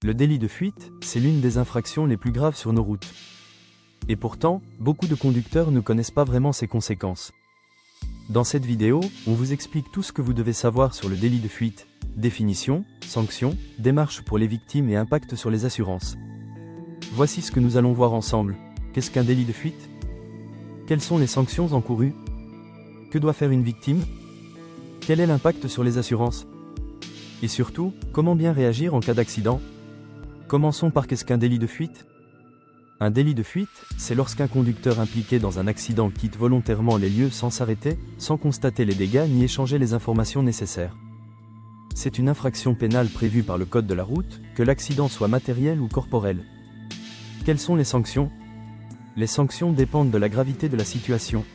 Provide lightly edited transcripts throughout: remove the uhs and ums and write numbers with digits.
Le délit de fuite, c'est l'une des infractions les plus graves sur nos routes. Et pourtant, beaucoup de conducteurs ne connaissent pas vraiment ses conséquences. Dans cette vidéo, on vous explique tout ce que vous devez savoir sur le délit de fuite, définition, sanctions, démarches pour les victimes et impact sur les assurances. Voici ce que nous allons voir ensemble. Qu'est-ce qu'un délit de fuite? Quelles sont les sanctions encourues? Que doit faire une victime? Quel est l'impact sur les assurances? Et surtout, comment bien réagir en cas d'accident? Commençons par qu'est-ce qu'un délit de fuite? Un délit de fuite, c'est lorsqu'un conducteur impliqué dans un accident quitte volontairement les lieux sans s'arrêter, sans constater les dégâts ni échanger les informations nécessaires. C'est une infraction pénale prévue par le Code de la route, que l'accident soit matériel ou corporel. Quelles sont les sanctions? Les sanctions dépendent de la gravité de la situation.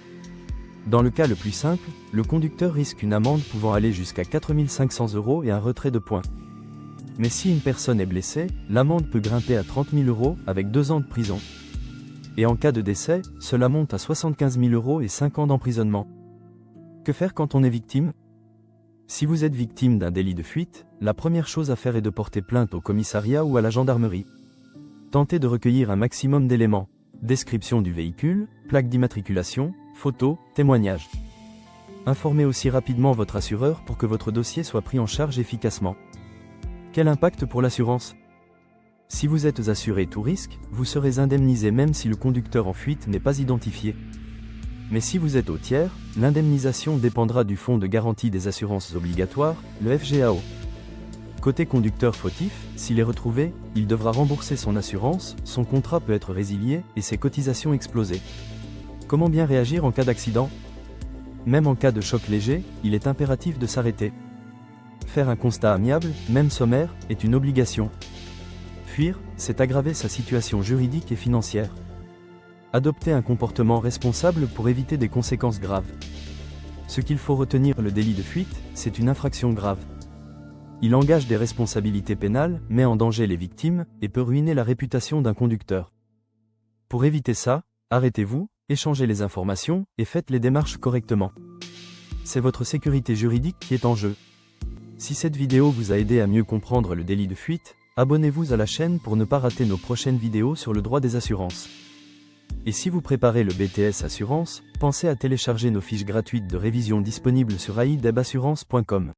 Dans le cas le plus simple, le conducteur risque une amende pouvant aller jusqu'à 4 500 € et un retrait de points. Mais si une personne est blessée, l'amende peut grimper à 30 000 € avec 2 ans de prison. Et en cas de décès, cela monte à 75 000 € et 5 ans d'emprisonnement. Que faire quand on est victime? Si vous êtes victime d'un délit de fuite, la première chose à faire est de porter plainte au commissariat ou à la gendarmerie. Tentez de recueillir un maximum d'éléments. Description du véhicule, plaque d'immatriculation, photos, témoignages. Informez aussi rapidement votre assureur pour que votre dossier soit pris en charge efficacement. Quel impact pour l'assurance? Si vous êtes assuré tout risque, vous serez indemnisé même si le conducteur en fuite n'est pas identifié. Mais si vous êtes au tiers, l'indemnisation dépendra du fonds de garantie des assurances obligatoires, le FGAO. Côté conducteur fautif, s'il est retrouvé, il devra rembourser son assurance, son contrat peut être résilié et ses cotisations explosées. Comment bien réagir en cas d'accident? Même en cas de choc léger, il est impératif de s'arrêter. Faire un constat amiable, même sommaire, est une obligation. Fuir, c'est aggraver sa situation juridique et financière. Adopter un comportement responsable pour éviter des conséquences graves. Ce qu'il faut retenir, le délit de fuite, c'est une infraction grave. Il engage des responsabilités pénales, met en danger les victimes, et peut ruiner la réputation d'un conducteur. Pour éviter ça, arrêtez-vous, échangez les informations, et faites les démarches correctement. C'est votre sécurité juridique qui est en jeu. Si cette vidéo vous a aidé à mieux comprendre le délit de fuite, abonnez-vous à la chaîne pour ne pas rater nos prochaines vidéos sur le droit des assurances. Et si vous préparez le BTS Assurance, pensez à télécharger nos fiches gratuites de révision disponibles sur aidebassurance.com.